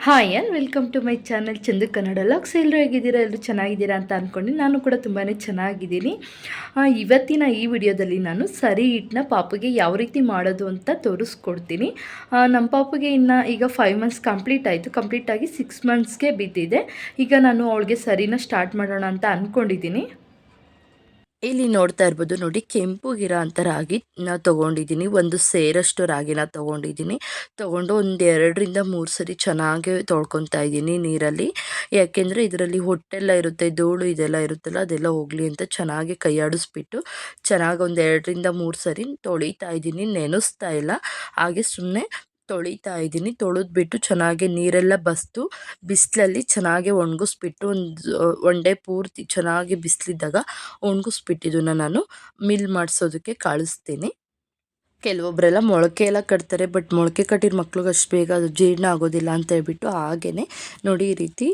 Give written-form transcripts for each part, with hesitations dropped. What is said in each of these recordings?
Hi and welcome to my channel Chandu Kannada vlogs. ಎಲ್ಲರೂ ಹೇಗಿದ್ದೀರಾ? ಎಲ್ಲರೂ ಚೆನ್ನಾಗಿದ್ದೀರಾ ಅಂತ ಅಂದ್ಕೊಂಡು ನಾನು ಕೂಡ ತುಂಬಾ ಚೆನ್ನಾಗಿದ್ದೀನಿ. ಇವತ್ತಿನ ಈ ವಿಡಿಯೋದಲ್ಲಿ ನಾನು ಸರಿ ಹಿಟ್ಟನ್ನ ಪಾಪುಗೆ ಯಾವ ರೀತಿ ಮಾಡೋದು ಅಂತ ತೋರಿಸ್ಕೊಡ್ತೀನಿ. ನಮ್ಮ ಪಾಪುಗೆ ಈಗ 5 ಮಂತ್ಸ್ ಕಂಪ್ಲೀಟಾಗಿ 6 ಮಂತ್ಸ್ಗೆ ಬಿದ್ದಿದೆ. ಈಗ ನಾನು ಅವಳಿಗೆ ಸರಿನ ಸ್ಟಾರ್ಟ್ ಮಾಡೋಣ ಅಂತ ಅಂದ್ಕೊಂಡಿದ್ದೀನಿ. ಇಲ್ಲಿ ನೋಡ್ತಾ ಇರ್ಬೋದು ನೋಡಿ, ಕೆಂಪುಗಿರೋ ಅಂಥ ರಾಗಿನ ತೊಗೊಂಡಿದ್ದೀನಿ. ಒಂದು ಸೇರಷ್ಟು ರಾಗಿನ ತೊಗೊಂಡು ಒಂದು 2-3 ಸರಿ ಚೆನ್ನಾಗಿ ತೊಳ್ಕೊತಾ ಇದ್ದೀನಿ ನೀರಲ್ಲಿ. ಯಾಕೆಂದರೆ ಇದರಲ್ಲಿ ಹೊಟ್ಟೆಲ್ಲ ಇರುತ್ತೆ, ಧೂಳು ಇದೆಲ್ಲ ಇರುತ್ತಲ್ಲ, ಅದೆಲ್ಲ ಹೋಗಲಿ ಅಂತ ಚೆನ್ನಾಗಿ ಕೈ ಆಡಿಸ್ಬಿಟ್ಟು ಚೆನ್ನಾಗಿ ಒಂದು 2-3 ಸರಿ ತೊಳಿತಾ ಇದ್ದೀನಿ. ನೆನೆಸ್ತಾ ಇಲ್ಲ, ಹಾಗೆ ಸುಮ್ಮನೆ ತೊಳಿತಾ ಇದ್ದೀನಿ. ತೊಳೆದ್ಬಿಟ್ಟು ಚೆನ್ನಾಗಿ ನೀರೆಲ್ಲ ಬಸ್ದು ಬಿಸಿಲಲ್ಲಿ ಚೆನ್ನಾಗಿ ಒಣಗಿಸ್ಬಿಟ್ಟು ಒನ್ ಡೇ ಪೂರ್ತಿ ಚೆನ್ನಾಗಿ ಬಿಸಿಲಿದ್ದಾಗ ಒಣಗಿಸ್ಬಿಟ್ಟು ಇದನ್ನು ನಾನು ಮಿಲ್ ಮಾಡಿಸೋದಕ್ಕೆ ಕಳಿಸ್ತೀನಿ. ಕೆಲವೊಬ್ಬರೆಲ್ಲ ಮೊಳಕೆ ಎಲ್ಲ ಕಟ್ತಾರೆ, ಬಟ್ ಮೊಳಕೆ ಕಟ್ಟಿದ ಮಕ್ಳಿಗೆ ಅಷ್ಟು ಬೇಗ ಅದು ಜೀರ್ಣ ಆಗೋದಿಲ್ಲ ಅಂತ ಹೇಳ್ಬಿಟ್ಟು ಹಾಗೇ ನೋಡಿ ಈ ರೀತಿ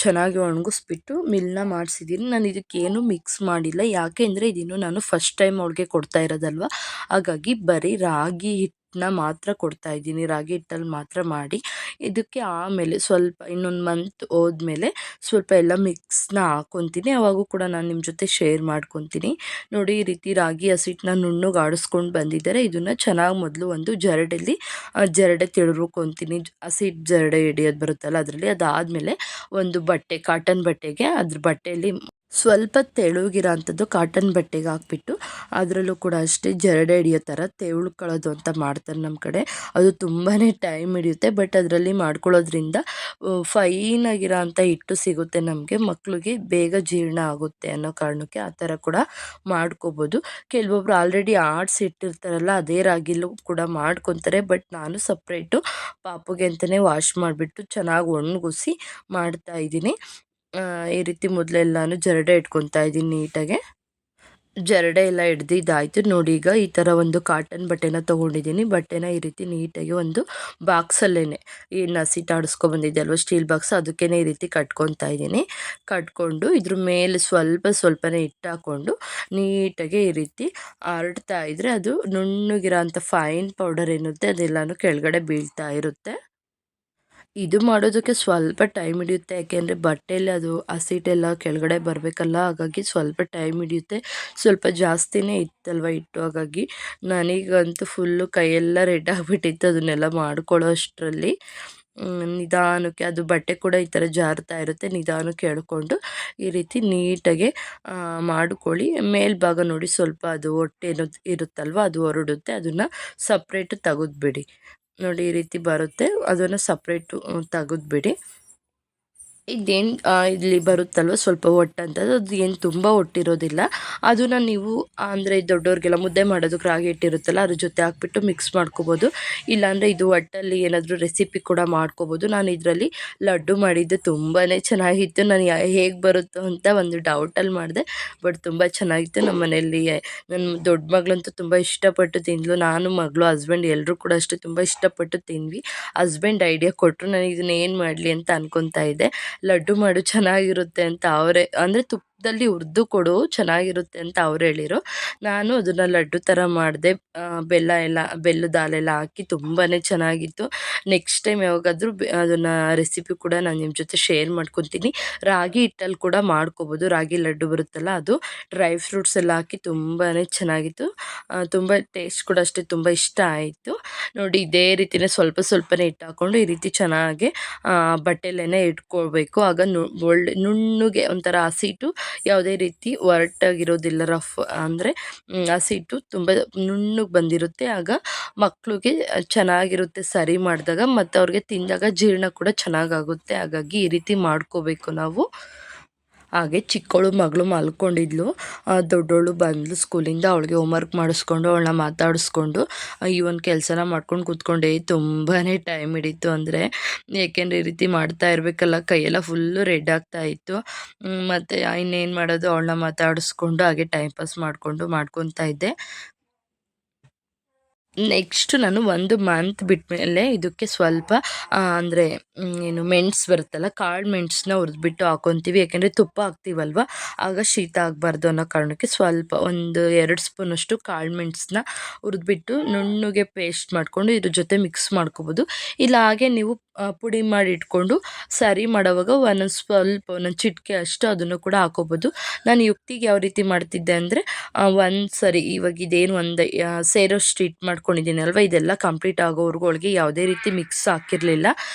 ಚೆನ್ನಾಗಿ ಒಣಗಿಸ್ಬಿಟ್ಟು ಮಿಲ್ನ ಮಾಡಿಸಿದ್ದೀನಿ. ನಾನು ಇದಕ್ಕೇನು ಮಿಕ್ಸ್ ಮಾಡಿಲ್ಲ, ಯಾಕೆ ಅಂದರೆ ಇದಿನ್ನು ನಾನು ಫಸ್ಟ್ ಟೈಮ್ ಅವ್ಳಿಗೆ ಕೊಡ್ತಾ ಇರೋದಲ್ವ, ಹಾಗಾಗಿ ಬರೀ ರಾಗಿ ಹಿಟ್ಟನ್ನ ಮಾತ್ರ ಕೊಡ್ತಾ ಇದ್ದೀನಿ. ರಾಗಿ ಹಿಟ್ಟಲ್ಲಿ ಮಾತ್ರ ಮಾಡಿ ಇದಕ್ಕೆ ಆಮೇಲೆ ಸ್ವಲ್ಪ ಇನ್ನೊಂದು ಮಂತ್ ಹೋದ್ಮೇಲೆ ಸ್ವಲ್ಪ ಎಲ್ಲ ಮಿಕ್ಸ್ನ ಹಾಕ್ಕೊತೀನಿ. ಅವಾಗೂ ಕೂಡ ನಾನು ನಿಮ್ಮ ಜೊತೆ ಶೇರ್ ಮಾಡ್ಕೊತೀನಿ. ನೋಡಿ ಈ ರೀತಿ ರಾಗಿ ಹಸಿಟ್ಟನ್ನ ನುಣ್ಣಗೆ ಆಡಿಸ್ಕೊಂಡು ಬಂದಿದ್ದಾರೆ. ಇದನ್ನು ಚೆನ್ನಾಗಿ ಮೊದಲು ಒಂದು ಜರಡೆ ತಿಳ್ಕೊತೀನಿ. ಹಸಿಟ್ಟು ಜರಡೆ ಹಿಡಿಯೋದು ಬರುತ್ತಲ್ಲ ಅದರಲ್ಲಿ. ಅದಾದಮೇಲೆ ಒಂದು ಕಾಟನ್ ಬಟ್ಟೆಗೆ ಅದ್ರ ಬಟ್ಟೆಯಲ್ಲಿ ಸ್ವಲ್ಪ ತೆಳುಗಿರೋ ಅಂಥದ್ದು ಕಾಟನ್ ಬಟ್ಟೆಗೆ ಹಾಕ್ಬಿಟ್ಟು ಅದರಲ್ಲೂ ಕೂಡ ಅಷ್ಟೇ ಜರಡೆ ಹಿಡಿಯೋ ಥರ ತೆಳುಕೊಳ್ಳೋದು ಅಂತ ಮಾಡ್ತಾರೆ ನಮ್ಮ ಕಡೆ. ಅದು ತುಂಬಾ ಟೈಮ್ ಹಿಡಿಯುತ್ತೆ, ಬಟ್ ಅದರಲ್ಲಿ ಮಾಡ್ಕೊಳ್ಳೋದ್ರಿಂದ ಫೈನಾಗಿರೋ ಅಂಥ ಹಿಟ್ಟು ಸಿಗುತ್ತೆ ನಮಗೆ. ಮಕ್ಕಳಿಗೆ ಬೇಗ ಜೀರ್ಣ ಆಗುತ್ತೆ ಅನ್ನೋ ಕಾರಣಕ್ಕೆ ಆ ಥರ ಕೂಡ ಮಾಡ್ಕೋಬೋದು. ಕೆಲವೊಬ್ರು ಆಲ್ರೆಡಿ ಆಡಿಸಿಟ್ಟಿರ್ತಾರಲ್ಲ ಅದೇ ರಾಗಿಲೂ ಕೂಡ ಮಾಡ್ಕೊತಾರೆ, ಬಟ್ ನಾನು ಸಪ್ರೇಟು ಪಾಪುಗೆ ಅಂತಲೇ ವಾಶ್ ಮಾಡಿಬಿಟ್ಟು ಚೆನ್ನಾಗಿ ಒಣಗಿಸಿ ಮಾಡ್ತಾಯಿದ್ದೀನಿ. ಈ ರೀತಿ ಮೊದಲೆಲ್ಲನೂ ಜರಡೆ ಇಟ್ಕೊತಾ ಇದ್ದೀನಿ ನೀಟಾಗೆ. ಜರಡೆ ಎಲ್ಲ ಹಿಡ್ದಿದ್ದಾಯಿತು ನೋಡಿ. ಈಗ ಈ ಥರ ಒಂದು ಕಾಟನ್ ಬಟ್ಟೆನ ತೊಗೊಂಡಿದ್ದೀನಿ. ಬಟ್ಟೆನ ಈ ರೀತಿ ನೀಟಾಗಿ ಒಂದು ಬಾಕ್ಸಲ್ಲೇ ಏನು ಹಸಿಟ್ಟು ಆಡಿಸ್ಕೊಬಂದಿದ್ದೆ ಅಲ್ವ ಸ್ಟೀಲ್ ಬಾಕ್ಸ್, ಅದಕ್ಕೇ ಈ ರೀತಿ ಕಟ್ಕೊತಾ ಇದ್ದೀನಿ. ಕಟ್ಕೊಂಡು ಇದ್ರ ಮೇಲೆ ಸ್ವಲ್ಪನೇ ಹಿಟ್ಟು ಹಾಕ್ಕೊಂಡು ನೀಟಾಗಿ ಈ ರೀತಿ ಹರಡ್ತಾ ಇದ್ದರೆ ಅದು ನುಣ್ಣಗಿರೋ ಅಂಥ ಫೈನ್ ಪೌಡರ್ ಏನಿರುತ್ತೆ ಅದೆಲ್ಲನೂ ಕೆಳಗಡೆ ಬೀಳ್ತಾ ಇರುತ್ತೆ. ಇದು ಮಾಡೋದಕ್ಕೆ ಸ್ವಲ್ಪ ಟೈಮ್ ಹಿಡಿಯುತ್ತೆ, ಯಾಕೆಂದರೆ ಬಟ್ಟೆಯಲ್ಲಿ ಅದು ಹಸಿಟ್ಟೆಲ್ಲ ಕೆಳಗಡೆ ಬರಬೇಕಲ್ಲ, ಹಾಗಾಗಿ ಸ್ವಲ್ಪ ಟೈಮ್ ಹಿಡಿಯುತ್ತೆ. ಸ್ವಲ್ಪ ಜಾಸ್ತಿನೇ ಇತ್ತಲ್ವ ಹಿಟ್ಟು, ಹಾಗಾಗಿ ನನಗಂತೂ ಫುಲ್ಲು ಕೈಯೆಲ್ಲ ರೆಡ್ ಆಗಿಬಿಟ್ಟಿತ್ತು ಅದನ್ನೆಲ್ಲ ಮಾಡ್ಕೊಳ್ಳೋ ಅಷ್ಟರಲ್ಲಿ. ನಿಧಾನಕ್ಕೆ ಅದು ಬಟ್ಟೆ ಕೂಡ ಈ ಥರ ಜಾರ್ತಾ ಇರುತ್ತೆ, ನಿಧಾನಕ್ಕೆ ಎಳ್ಕೊಂಡು ಈ ರೀತಿ ನೀಟಾಗಿ ಮಾಡ್ಕೊಳ್ಳಿ. ಮೇಲ್ಭಾಗ ನೋಡಿ ಸ್ವಲ್ಪ ಅದು ಹೊಟ್ಟೆ ಇರುತ್ತಲ್ವ ಅದು ಹೊರಡುತ್ತೆ, ಅದನ್ನು ಸಪ್ರೇಟು ತೆಗೆದ್ಬಿಡಿ. ನೋಡಿ ಈ ರೀತಿ ಬರುತ್ತೆ, ಅದನ್ನು ಸಪ್ರೇಟು ತೆಗೆದ್ಬಿಡಿ. ಇದೇನು ಇಲ್ಲಿ ಬರುತ್ತಲ್ವ ಸ್ವಲ್ಪ ಹೊಟ್ಟಂಥದ್ದು, ಅದು ಏನು ತುಂಬ ಹೊಟ್ಟಿರೋದಿಲ್ಲ. ಅದನ್ನು ನೀವು ಅಂದರೆ ದೊಡ್ಡವ್ರಿಗೆಲ್ಲ ಮುದ್ದೆ ಮಾಡೋದಕ್ಕೆ ರಾಗಿ ಹಿಟ್ಟಿರುತ್ತಲ್ಲ ಅದ್ರ ಜೊತೆ ಹಾಕ್ಬಿಟ್ಟು ಮಿಕ್ಸ್ ಮಾಡ್ಕೋಬೋದು. ಇಲ್ಲಾಂದರೆ ಇದು ಒಟ್ಟಲ್ಲಿ ಏನಾದರೂ ರೆಸಿಪಿ ಕೂಡ ಮಾಡ್ಕೋಬೋದು. ನಾನು ಇದರಲ್ಲಿ ಲಡ್ಡು ಮಾಡಿದ್ದೆ, ತುಂಬಾ ಚೆನ್ನಾಗಿತ್ತು. ನಾನು ಹೇಗೆ ಬರುತ್ತೋ ಅಂತ ಒಂದು ಡೌಟಲ್ಲಿ ಮಾಡಿದೆ, ಬಟ್ ತುಂಬ ಚೆನ್ನಾಗಿತ್ತು. ನಮ್ಮ ಮನೆಯಲ್ಲಿ ನನ್ನ ದೊಡ್ಡ ಮಗಳಂತೂ ತುಂಬ ಇಷ್ಟಪಟ್ಟು ತಿಂದಳು. ನಾನು ಮಗಳು ಹಸ್ಬೆಂಡ್ ಎಲ್ಲರೂ ಕೂಡ ಅಷ್ಟೇ ತುಂಬ ಇಷ್ಟಪಟ್ಟು ತಿಂದ್ವಿ. ಹಸ್ಬೆಂಡ್ ಐಡಿಯಾ ಕೊಟ್ಟರು, ನಾನು ಇದನ್ನ ಏನು ಮಾಡಲಿ ಅಂತ ಅನ್ಕೊತಾ ಇದ್ದೆ. ಲಡ್ಡು ಮಾಡು ಚೆನ್ನಾಗಿರುತ್ತೆ ಅಂತ ಅವರೇ, ಅಂದರೆ ತುಪ್ಪದಲ್ಲಿ ಹುರಿದು ಕೊಡು ಚೆನ್ನಾಗಿರುತ್ತೆ ಅಂತ ಅವ್ರು ಹೇಳಿರು. ನಾನು ಅದನ್ನು ಲಡ್ಡು ಥರ ಮಾಡಿದೆ. ಬೆಲ್ಲದ ಹಾಲೆಲ್ಲ ಹಾಕಿ ತುಂಬಾ ಚೆನ್ನಾಗಿತ್ತು. ನೆಕ್ಸ್ಟ್ ಟೈಮ್ ಯಾವಾಗಾದರೂ ಅದನ್ನು ರೆಸಿಪಿ ಕೂಡ ನಾನು ನಿಮ್ಮ ಜೊತೆ ಶೇರ್ ಮಾಡ್ಕೊತೀನಿ. ರಾಗಿ ಹಿಟ್ಟಲ್ಲಿ ಕೂಡ ಮಾಡ್ಕೋಬೋದು, ರಾಗಿ ಲಡ್ಡು ಬರುತ್ತಲ್ಲ ಅದು. ಡ್ರೈ ಫ್ರೂಟ್ಸ್ ಎಲ್ಲ ಹಾಕಿ ತುಂಬಾ ಚೆನ್ನಾಗಿತ್ತು. ತುಂಬ ಟೇಸ್ಟ್ ಕೂಡ ಅಷ್ಟೇ ತುಂಬ ಇಷ್ಟ ಆಯಿತು. ನೋಡಿ ಇದೇ ರೀತಿಯೇ ಸ್ವಲ್ಪನೇ ಹಿಟ್ಟು ಹಾಕ್ಕೊಂಡು ಈ ರೀತಿ ಚೆನ್ನಾಗಿ ಬಟ್ಟೆಯಲ್ಲೇ ಇಟ್ಕೊಳ್ಬೇಕು. ಆಗ ಒಳ್ಳೆ ನುಣ್ಣಗೆ ಒಂಥರ ಹಸಿಟ್ಟು ಯಾವುದೇ ರೀತಿ ಒರಟಾಗಿರೋದಿಲ್ಲ, ರಫ್ ಅಂದರೆ ಹಸಿಟ್ಟು ತುಂಬ ನುಣ್ಣಗೆ ಬಂದಿರುತ್ತೆ. ಆಗ ಮಕ್ಕಳಿಗೆ ಚೆನ್ನಾಗಿರುತ್ತೆ ಸರಿ ಮಾಡಿದಾಗ, ಮತ್ತು ಅವ್ರಿಗೆ ತಿಂದಾಗ ಜೀರ್ಣ ಕೂಡ ಚೆನ್ನಾಗಾಗುತ್ತೆ. ಹಾಗಾಗಿ ಈ ರೀತಿ ಮಾಡ್ಕೋಬೇಕು ನಾವು. ಹಾಗೆ ಚಿಕ್ಕವಳು ಮಗಳು ಮಲ್ಕೊಂಡಿದ್ಲು, ದೊಡ್ಡವಳು ಬಂದಳು ಸ್ಕೂಲಿಂದ. ಅವಳಿಗೆ ಹೋಮ್ವರ್ಕ್ ಮಾಡಿಸ್ಕೊಂಡು ಅವಳನ್ನ ಮಾತಾಡಿಸ್ಕೊಂಡು ಈ ಒಂದು ಕೆಲಸನ ಮಾಡ್ಕೊಂಡು ಕೂತ್ಕೊಂಡೆ. ತುಂಬಾ ಟೈಮ್ ಹಿಡಿತು, ಅಂದರೆ ಏಕೆಂದರೆ ಈ ರೀತಿ ಮಾಡ್ತಾ ಇರಬೇಕಲ್ಲ, ಕೈಯೆಲ್ಲ ಫುಲ್ಲು ರೆಡ್ ಆಗ್ತಾ ಇತ್ತು. ಮತ್ತು ಇನ್ನೇನು ಮಾಡೋದು, ಅವಳನ್ನ ಮಾತಾಡಿಸ್ಕೊಂಡು ಹಾಗೆ ಟೈಮ್ ಪಾಸ್ ಮಾಡ್ಕೊತಾ ಇದ್ದೆ. ನೆಕ್ಸ್ಟ್ ನಾನು 1 ಮಂತ್ ಬಿಟ್ಮೇಲೆ ಇದಕ್ಕೆ ಸ್ವಲ್ಪ ಅಂದರೆ ಏನು ಮೆಣಸು ಬರುತ್ತಲ್ಲ, ಕಾಳು ಮೆಣಸನ್ನ ಹುರಿದ್ಬಿಟ್ಟು ಹಾಕ್ಕೊತೀವಿ. ಯಾಕೆಂದರೆ ತುಪ್ಪ ಹಾಕ್ತೀವಲ್ವ, ಆಗ ಶೀತ ಆಗಬಾರ್ದು ಅನ್ನೋ ಕಾರಣಕ್ಕೆ ಸ್ವಲ್ಪ ಒಂದು 2 ಸ್ಪೂನಷ್ಟು ಕಾಳು ಮೆಣಸನ್ನ ಹುರಿದ್ಬಿಟ್ಟು ನುಣ್ಣಗೆ ಪೇಸ್ಟ್ ಮಾಡಿಕೊಂಡು ಇದ್ರ ಜೊತೆ ಮಿಕ್ಸ್ ಮಾಡ್ಕೊಬೋದು. ಇಲ್ಲ ಹಾಗೆ ನೀವು ಪುಡಿ ಮಾಡಿ ಇಟ್ಕೊಂಡು ಸರಿ ಮಾಡೋವಾಗ ಒಂದೊಂದು ಚಿಟಿಕೆ ಅಷ್ಟು ಅದನ್ನು ಕೂಡ ಹಾಕೋಬೋದು. ನಾನು ಯುಕ್ತಿಗೆ ಯಾವ ರೀತಿ ಮಾಡ್ತಿದ್ದೆ ಅಂದರೆ, ಒಂದು ಸರಿ ಇವಾಗ ಇದೇನು ಒಂದು ಸೇರೋಷ್ಟು ಹಿಟ್ಟು ಮಾಡ್ಕೊಂಡಿದ್ದೀನಿ ಅಲ್ವ, ಇದೆಲ್ಲ ಕಂಪ್ಲೀಟ್ ಆಗೋವರೆಗೂ ಒಳಗೆ ಯಾವುದೇ ರೀತಿ ಮಿಕ್ಸ್ ಹಾಕಿರಲಿಲ್ಲ.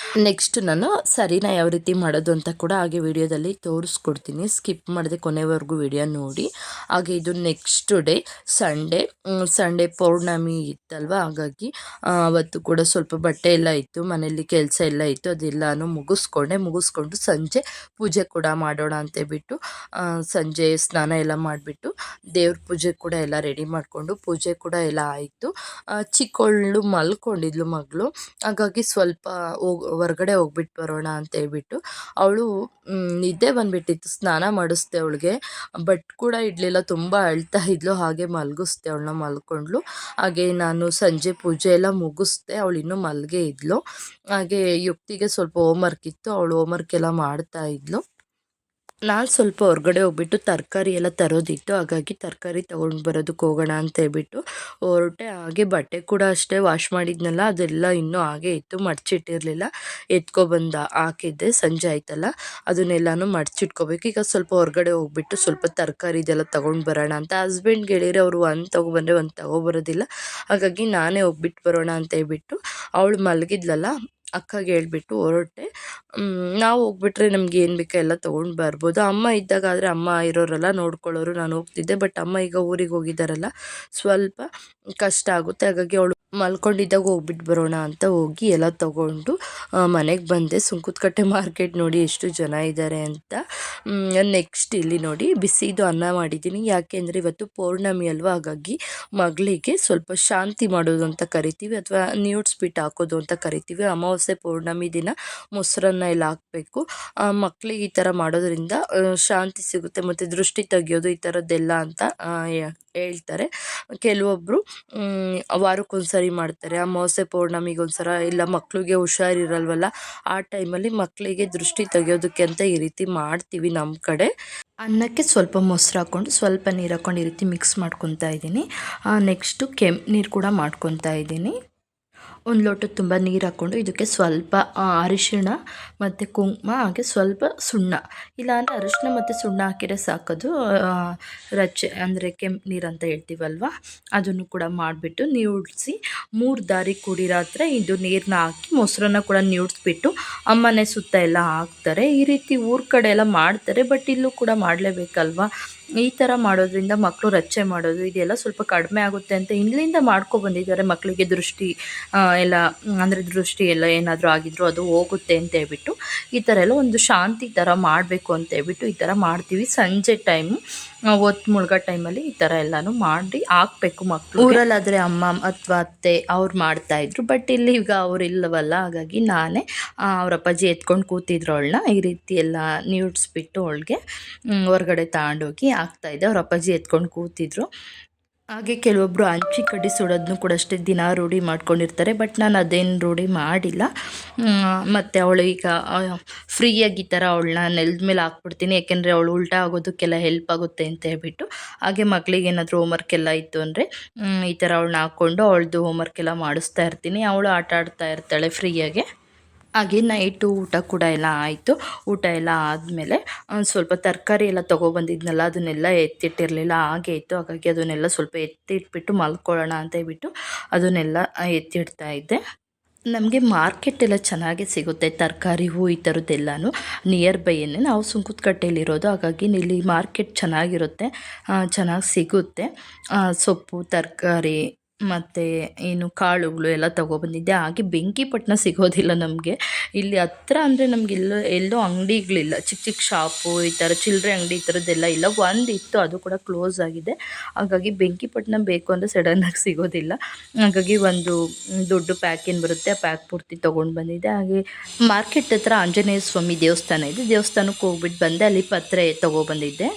ನೆಕ್ಸ್ಟ್ ನಾನು ಸರಿನ ಯಾವ ರೀತಿ ಮಾಡೋದು ಅಂತ ಕೂಡ ಹಾಗೆ ವಿಡಿಯೋದಲ್ಲಿ ತೋರಿಸ್ಕೊಡ್ತೀನಿ. ಸ್ಕಿಪ್ ಮಾಡದೆ ಕೊನೆವರೆಗೂ ವಿಡಿಯೋ ನೋಡಿ. ಹಾಗೆ ಇದು ನೆಕ್ಸ್ಟ್ ಡೇ ಸಂಡೇ ಪೌರ್ಣಮಿ ಇತ್ತಲ್ವ, ಹಾಗಾಗಿ ಅವತ್ತು ಕೂಡ ಸ್ವಲ್ಪ ಬಟ್ಟೆ ಎಲ್ಲ ಇತ್ತು, ಮನೆಯಲ್ಲಿ ಕೆಲಸ ಎಲ್ಲ ಇತ್ತು, ಅದೆಲ್ಲನೂ ಮುಗಿಸ್ಕೊಂಡು ಸಂಜೆ ಪೂಜೆ ಕೂಡ ಮಾಡೋಣ ಅಂತೇಳ್ಬಿಟ್ಟು ಸಂಜೆ ಸ್ನಾನ ಎಲ್ಲ ಮಾಡಿಬಿಟ್ಟು ದೇವ್ರ ಪೂಜೆ ಕೂಡ ಎಲ್ಲ ರೆಡಿ ಮಾಡಿಕೊಂಡು ಪೂಜೆ ಕೂಡ ಎಲ್ಲ ಆಯಿತು. ಚಿಕ್ಕವಳು ಮಲ್ಕೊಂಡಿದ್ಲು ಮಗಳು, ಹಾಗಾಗಿ ಸ್ವಲ್ಪ ಹೊರಗಡೆ ಹೋಗ್ಬಿಟ್ಟು ಬರೋಣ ಅಂತೇಳ್ಬಿಟ್ಟು ಅವಳು ನಿದ್ದೆ ಬಂದುಬಿಟ್ಟಿತ್ತು. ಸ್ನಾನ ಮಾಡಿಸ್ದೆ ಅವಳಿಗೆ, ಬಟ್ ಕೂಡ ಇಡಲಿಲ್ಲ, ತುಂಬ ಅಳ್ತಾ ಇದ್ಲು. ಹಾಗೆ ಮಲಗಿಸ್ದೆ ಅವಳನ್ನ, ಮಲ್ಕೊಂಡ್ಳು. ಹಾಗೆ ನಾನು ಸಂಜೆ ಪೂಜೆ ಎಲ್ಲ ಮುಗಿಸ್ದೆ, ಅವಳು ಇನ್ನೂ ಮಲ್ಗೆ ಇದ್ಲು. ಹಾಗೆ ಯುಕ್ತಿಗೆ ಸ್ವಲ್ಪ ಹೋಮ್ವರ್ಕ್ ಇತ್ತು, ಅವಳು ಹೋಮ್ವರ್ಕ್ ಎಲ್ಲ ಮಾಡ್ತಾ ಇದ್ಲು. ನಾನು ಸ್ವಲ್ಪ ಹೊರಗಡೆ ಹೋಗ್ಬಿಟ್ಟು ತರಕಾರಿ ಎಲ್ಲ ತರೋದಿತ್ತು, ಹಾಗಾಗಿ ತರಕಾರಿ ತೊಗೊಂಡು ಬರೋದಕ್ಕೆ ಹೋಗೋಣ ಅಂತ ಹೇಳ್ಬಿಟ್ಟು ಹೊರಟೆ. ಹಾಗೆ ಬಟ್ಟೆ ಕೂಡ ಅಷ್ಟೇ ವಾಶ್ ಮಾಡಿದ್ನಲ್ಲ, ಅದೆಲ್ಲ ಇನ್ನೂ ಹಾಗೆ ಇತ್ತು, ಮಡಚಿಟ್ಟಿರಲಿಲ್ಲ. ಎತ್ಕೊಬಂದು ಹಾಕಿದ್ದೆ, ಸಂಜೆ ಆಯ್ತಲ್ಲ, ಅದನ್ನೆಲ್ಲನೂ ಮಡಚಿಟ್ಕೋಬೇಕು. ಈಗ ಸ್ವಲ್ಪ ಹೊರಗಡೆ ಹೋಗ್ಬಿಟ್ಟು ಸ್ವಲ್ಪ ತರಕಾರಿ ಇದೆಲ್ಲ ತೊಗೊಂಡು ಬರೋಣ ಅಂತ. ಹಸ್ಬೆಂಡ್ ಗೆಳೆಯರು ಅವರು ಒಂದು ತೊಗೊಬಂದರೆ ಒಂದು ತೊಗೊಬರೋದಿಲ್ಲ, ಹಾಗಾಗಿ ನಾನೇ ಹೋಗ್ಬಿಟ್ಟು ಬರೋಣ ಅಂತ ಹೇಳ್ಬಿಟ್ಟು ಅವಳು ಮಲಗಿದ್ಲಲ್ಲ, ಅಕ್ಕಗೆ ಹೇಳ್ಬಿಟ್ಟು ಹೊರಟೆ. ನಾವು ಹೋಗ್ಬಿಟ್ರೆ ನಮ್ಗೆ ಏನು ಬೇಕೋ ಎಲ್ಲ ತೊಗೊಂಡು ಬರ್ಬೋದು. ಅಮ್ಮ ಇದ್ದಾಗ ಆದರೆ ಅಮ್ಮ ಇರೋರೆಲ್ಲ ನೋಡ್ಕೊಳ್ಳೋರು, ನಾನು ಹೋಗ್ತಿದ್ದೆ. ಬಟ್ ಅಮ್ಮ ಈಗ ಊರಿಗೆ ಹೋಗಿದ್ದಾರಲ್ಲ, ಸ್ವಲ್ಪ ಕಷ್ಟ ಆಗುತ್ತೆ. ಹಾಗಾಗಿ ಅವಳು ಮಲ್ಕೊಂಡಿದ್ದಾಗ ಹೋಗ್ಬಿಟ್ಟು ಬರೋಣ ಅಂತ ಹೋಗಿ ಎಲ್ಲ ತೊಗೊಂಡು ಮನೆಗೆ ಬಂದೆ. ಸುಂಕದಕಟ್ಟೆ ಮಾರ್ಕೆಟ್ ನೋಡಿ ಎಷ್ಟು ಜನ ಇದ್ದಾರೆ ಅಂತ. ನೆಕ್ಸ್ಟ್ ಇಲ್ಲಿ ನೋಡಿ ಬಿಸಿದು ಅನ್ನ ಮಾಡಿದ್ದೀನಿ. ಯಾಕೆ ಅಂದರೆ ಇವತ್ತು ಪೌರ್ಣಮಿ ಅಲ್ವ, ಹಾಗಾಗಿ ಮಗಳಿಗೆ ಸ್ವಲ್ಪ ಶಾಂತಿ ಮಾಡೋದು ಅಂತ ಕರಿತೀವಿ, ಅಥವಾ ನ್ಯೂಟ್ಸ್ಬಿಟ್ಟು ಹಾಕೋದು ಅಂತ ಕರಿತೀವಿ. ಅಮಾವಾಸ್ಯೆ ಪೌರ್ಣಮಿ ದಿನ ಮೊಸರನ್ನ ಎಲ್ಲ ಹಾಕಬೇಕು. ಮಕ್ಕಳಿಗೆ ಈ ಥರ ಮಾಡೋದ್ರಿಂದ ಶಾಂತಿ ಸಿಗುತ್ತೆ, ಮತ್ತು ದೃಷ್ಟಿ ತೆಗಿಯೋದು ಈ ಥರದ್ದೆಲ್ಲ ಅಂತ ಹೇಳ್ತಾರೆ. ಕೆಲವೊಬ್ಬರು ವಾರಕ್ಕೊಂದ್ಸರಿ ಮಾಡ್ತಾರೆ, ಅಮಾವಾಸ್ಯೆ ಪೌರ್ಣಮಿಗೊಂದ್ಸರ. ಇಲ್ಲ ಮಕ್ಕಳಿಗೆ ಹುಷಾರಿರಲ್ವಲ್ಲ, ಆ ಟೈಮಲ್ಲಿ ಮಕ್ಕಳಿಗೆ ದೃಷ್ಟಿ ತೆಗಿಯೋದಕ್ಕೆ ಅಂತ ಈ ರೀತಿ ಮಾಡ್ತೀವಿ ನಮ್ಮ ಕಡೆ. ಅನ್ನಕ್ಕೆ ಸ್ವಲ್ಪ ಮೊಸರು ಹಾಕ್ಕೊಂಡು ಸ್ವಲ್ಪ ನೀರು ಹಾಕ್ಕೊಂಡು ಈ ರೀತಿ ಮಿಕ್ಸ್ ಮಾಡ್ಕೊತಾ ಇದ್ದೀನಿ. ನೆಕ್ಸ್ಟು ಕೆಂಪು ನೀರು ಕೂಡ ಮಾಡ್ಕೊತಾ ಇದ್ದೀನಿ. ಒಂದು ಲೋಟ ತುಂಬ ನೀರು ಹಾಕ್ಕೊಂಡು ಇದಕ್ಕೆ ಸ್ವಲ್ಪ ಅರಿಶಿಣ ಮತ್ತು ಕುಂಕುಮ, ಹಾಗೆ ಸ್ವಲ್ಪ ಸುಣ್ಣ, ಇಲ್ಲಾಂದರೆ ಅರಿಶಿಣ ಮತ್ತು ಸುಣ್ಣ ಹಾಕಿದರೆ ಸಾಕೋದು. ರಚ್ಚೆ ಅಂದರೆ ಕೆಂಪು ನೀರು ಅಂತ ಹೇಳ್ತೀವಲ್ವ, ಅದನ್ನು ಕೂಡ ಮಾಡಿಬಿಟ್ಟು ನೀವುಡಿಸಿ 3 ದಾರಿ ಕೂಡಿರೋ ಹತ್ರ ಇದು ನೀರನ್ನ ಹಾಕಿ ಮೊಸರನ್ನ ಕೂಡ ನೀಡಿಸ್ಬಿಟ್ಟು ಅಮ್ಮನೆ ಸುತ್ತ ಎಲ್ಲ ಹಾಕ್ತಾರೆ. ಈ ರೀತಿ ಊರ ಕಡೆ ಎಲ್ಲ ಮಾಡ್ತಾರೆ, ಬಟ್ ಇಲ್ಲೂ ಕೂಡ ಮಾಡಲೇಬೇಕಲ್ವ. ಈ ಥರ ಮಾಡೋದ್ರಿಂದ ಮಕ್ಕಳು ರಚ್ಚೆ ಮಾಡೋದು ಇದೆಲ್ಲ ಸ್ವಲ್ಪ ಕಡಿಮೆ ಆಗುತ್ತೆ ಅಂತ ಇಲ್ಲಿಂದ ಮಾಡ್ಕೊಬಂದಿದ್ದಾರೆ. ಮಕ್ಕಳಿಗೆ ದೃಷ್ಟಿ ಎಲ್ಲ ಅಂದರೆ ದೃಷ್ಟಿ ಎಲ್ಲ ಏನಾದರೂ ಆಗಿದ್ರು ಅದು ಹೋಗುತ್ತೆ ಅಂತ ಹೇಳ್ಬಿಟ್ಟು ಈ ಥರ ಎಲ್ಲ ಒಂದು ಶಾಂತಿ ಥರ ಮಾಡಬೇಕು ಅಂತ ಹೇಳ್ಬಿಟ್ಟು ಈ ಥರ ಮಾಡ್ತೀವಿ. ಸಂಜೆ ಟೈಮು ಹೊತ್ತು ಮುಳುಗೋ ಟೈಮಲ್ಲಿ ಈ ಥರ ಎಲ್ಲನೂ ಮಾಡಿ ಹಾಕಬೇಕು ಮಕ್ಕಳು. ಊರಲ್ಲಾದರೆ ಅಮ್ಮ ಅಥವಾ ಅತ್ತೆ ಅವ್ರು ಮಾಡ್ತಾಯಿದ್ರು, ಬಟ್ ಇಲ್ಲಿ ಈಗ ಅವರಿಲ್ಲವಲ್ಲ, ಹಾಗಾಗಿ ನಾನೇ ಅವ್ರ ಅಪ್ಪಾಜಿ ಎತ್ಕೊಂಡು ಕೂತಿದ್ರು ಅವಳನ್ನ ಈ ರೀತಿ ಎಲ್ಲ ನೀಡ್ಸ್ಬಿಟ್ಟು ಅವಳಿಗೆ ಹೊರಗಡೆ ತಗೊಂಡೋಗಿ ಆಗ್ತಾಯಿದ್ದೆ. ಅವ್ರ ಅಪ್ಪಾಜಿ ಎತ್ಕೊಂಡು ಕೂತಿದ್ರು. ಹಾಗೆ ಕೆಲವೊಬ್ಬರು ಹಂಚಿ ಕಡ್ಡಿ ಸುಡೋದನ್ನು ಕೂಡ ಅಷ್ಟೇ ದಿನ ರೂಢಿ ಮಾಡ್ಕೊಂಡಿರ್ತಾರೆ, ಬಟ್ ನಾನು ಅದೇನು ರೂಢಿ ಮಾಡಿಲ್ಲ. ಮತ್ತು ಅವಳು ಈಗ ಫ್ರೀಯಾಗಿ ಈ ಥರ ಅವಳನ್ನ ನೆಲದ ಮೇಲೆ ಹಾಕ್ಬಿಡ್ತೀನಿ, ಯಾಕೆಂದರೆ ಅವಳು ಉಲ್ಟಾ ಆಗೋದಕ್ಕೆಲ್ಲ ಹೆಲ್ಪ್ ಆಗುತ್ತೆ ಅಂತ ಹೇಳ್ಬಿಟ್ಟು. ಹಾಗೆ ಮಕ್ಕಳಿಗೆ ಏನಾದರೂ ಹೋಮ್ವರ್ಕ್ ಎಲ್ಲ ಇತ್ತು ಅಂದರೆ ಈ ಥರ ಅವಳನ್ನ ಹಾಕ್ಕೊಂಡು ಅವಳದು ಹೋಮ್ವರ್ಕ್ ಎಲ್ಲ ಮಾಡಿಸ್ತಾ ಇರ್ತೀನಿ. ಅವಳು ಆಟ ಆಡ್ತಾ ಇರ್ತಾಳೆ ಫ್ರೀಯಾಗೆ. ಹಾಗೆ ನೈಟು ಊಟ ಕೂಡ ಎಲ್ಲ ಆಯಿತು. ಊಟ ಎಲ್ಲ ಆದಮೇಲೆ ಸ್ವಲ್ಪ ತರಕಾರಿ ಎಲ್ಲ ತೊಗೊಬಂದಿದ್ನಲ್ಲ, ಅದನ್ನೆಲ್ಲ ಎತ್ತಿಟ್ಟಿರಲಿಲ್ಲ, ಹಾಗೆ ಇತ್ತು. ಹಾಗಾಗಿ ಅದನ್ನೆಲ್ಲ ಸ್ವಲ್ಪ ಎತ್ತಿಟ್ಬಿಟ್ಟು ಮಲ್ಕೊಳ್ಳೋಣ ಅಂತ ಹೇಳ್ಬಿಟ್ಟು ಅದನ್ನೆಲ್ಲ ಎತ್ತಿಡ್ತಾ ಇದ್ದೆ. ನಮಗೆ ಮಾರ್ಕೆಟೆಲ್ಲ ಚೆನ್ನಾಗೇ ಸಿಗುತ್ತೆ, ತರಕಾರಿ ಹೂ ಈ ಥರದ್ದೆಲ್ಲನೂ ನಿಯರ್ ಬೈಯೇ. ನಾವು ಸುಂಕದಕಟ್ಟೆಯಲ್ಲಿರೋದು, ಹಾಗಾಗಿ ಇಲ್ಲಿ ಮಾರ್ಕೆಟ್ ಚೆನ್ನಾಗಿರುತ್ತೆ, ಚೆನ್ನಾಗಿ ಸಿಗುತ್ತೆ. ಸೊಪ್ಪು, ತರಕಾರಿ ಮತ್ತು ಏನು ಕಾಳುಗಳು ಎಲ್ಲ ತೊಗೊಬಂದಿದ್ದೆ. ಹಾಗೆ ಬೆಂಕಿಪಟ್ಟಣ ಸಿಗೋದಿಲ್ಲ ನಮಗೆ ಇಲ್ಲಿ ಹತ್ರ, ಅಂದರೆ ನಮ್ಗೆ ಎಲ್ಲೋ ಅಂಗಡಿಗಳಿಲ್ಲ, ಚಿಕ್ಕ ಶಾಪು ಈ ಥರ ಚಿಲ್ಲರೆ ಅಂಗಡಿ ಈ ಥರದ್ದೆಲ್ಲ ಇಲ್ಲ. ಒಂದಿತ್ತು, ಅದು ಕೂಡ ಕ್ಲೋಸ್ ಆಗಿದೆ. ಹಾಗಾಗಿ ಬೆಂಕಿಪಟ್ಟಣ ಬೇಕು ಅಂದರೆ ಸಡನ್ನಾಗಿ ಸಿಗೋದಿಲ್ಲ. ಹಾಗಾಗಿ ಒಂದು ದೊಡ್ಡ ಪ್ಯಾಕ್ ಏನು ಬರುತ್ತೆ ಆ ಪ್ಯಾಕ್ ಪೂರ್ತಿ ತೊಗೊಂಡು ಬಂದಿದ್ದೆ. ಹಾಗೆ ಮಾರ್ಕೆಟ್ ಹತ್ರ ಆಂಜನೇಯ ಸ್ವಾಮಿ ದೇವಸ್ಥಾನ ಇದೆ, ದೇವಸ್ಥಾನಕ್ಕೆ ಹೋಗ್ಬಿಟ್ಟು ಬಂದೆ. ಅಲ್ಲಿ ಪತ್ರೆ ತೊಗೊಬಂದಿದ್ದೆ,